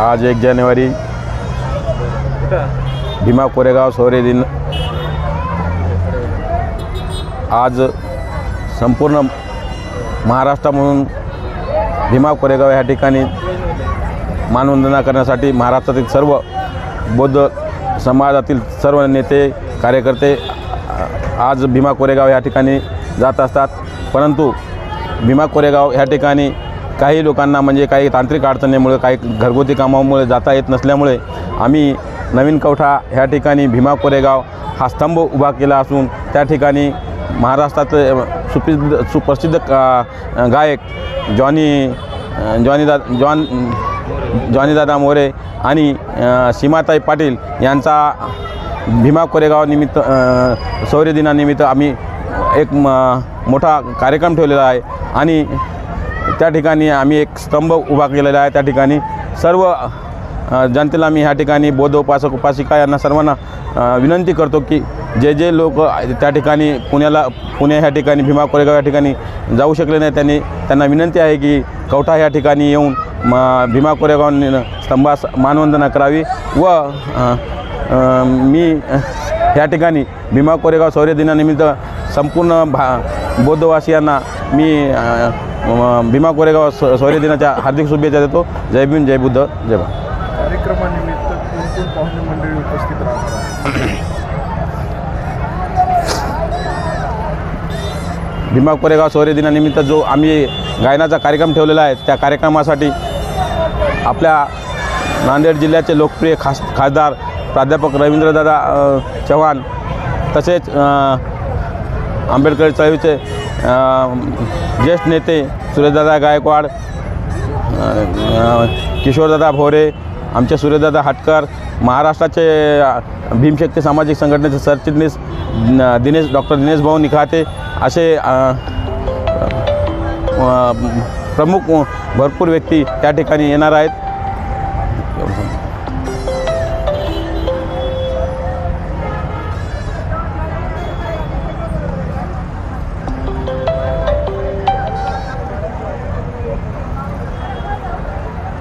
आज 1 जानेवारी भीमा कोरेगाव शौर्य दिन। आज संपूर्ण महाराष्ट्रामधून भीमा कोरेगाव या ठिकाणी मानवंदना करण्यासाठी महाराष्ट्रातील सर्व बौद्ध समाजातील सर्व नेते कार्यकर्ते आज भीमा कोरेगाव या ठिकाणी जात असतात। परंतु भीमा कोरेगाव या ठिकाणी काही लोकांना म्हणजे काही तांत्रिक अडचणीमुळे काही घरगुती कामामुळे जाता येत नसल्यामुळे आम्ही नवीन कवठा ह्या ठिकाणी भीमा कोरेगाव हा स्तंभ उभा केला असून त्या ठिकाणी महाराष्ट्रातले सुप्रसिद्ध गायक जॉनी दादा मोरे आणि सीमाताई पाटील यांचा भीमा कोरेगाव निमित्त शौर्य दिनानिमित्त आम्ही एक मोठा कार्यक्रम ठेवलेला आहे आणि त्या ठिकाणी आम्ही एक स्तंभ उभा केलेला आहे। त्या ठिकाणी सर्व जनतेला मी ह्या ठिकाणी बौद्ध उपासक उपासिका यांना सर्वांना विनंती करतो की जे लोक त्या ठिकाणी पुणे ह्या ठिकाणी भीमा कोरेगाव या ठिकाणी जाऊ शकले नाही त्यांना विनंती आहे की कवठा ह्या ठिकाणी येऊन भीमा कोरेगाव स्तंभास मानवंदना करावी व मी ह्या ठिकाणी भीमा कोरेगाव शौर्य दिनानिमित्त संपूर्ण बौद्धवासियांना मी भीमा कोरेगाव शौर्य दिनाच्या हार्दिक शुभेच्छा देतो। जय भीम, जय बुद्ध, जय भारत। कार्यक्रमानिमित्त कोण पाहुणे मंडळी उपस्थित राहणार? भीमा कोरेगाव शौर्य दिनानिमित्त जो आम्ही गायनाचा कार्यक्रम ठेवलेला आहे त्या कार्यक्रमासाठी आपल्या नांदेड जिल्ह्याचे लोकप्रिय खासदार प्राध्यापक रवींद्रदादा चव्हाण तसेच आंबेडकर चळवळीचे ज्येष्ठ नेते सुरेशदादा गायकवाड, किशोरदादा भोरे, आमचे सूर्यदादा हटकर, महाराष्ट्राचे भीमशक्ती सामाजिक संघटनेचे सरचिटणीस डॉक्टर दिनेश भाऊ निखाते असे प्रमुख भरपूर व्यक्ती त्या ठिकाणी येणार आहेत।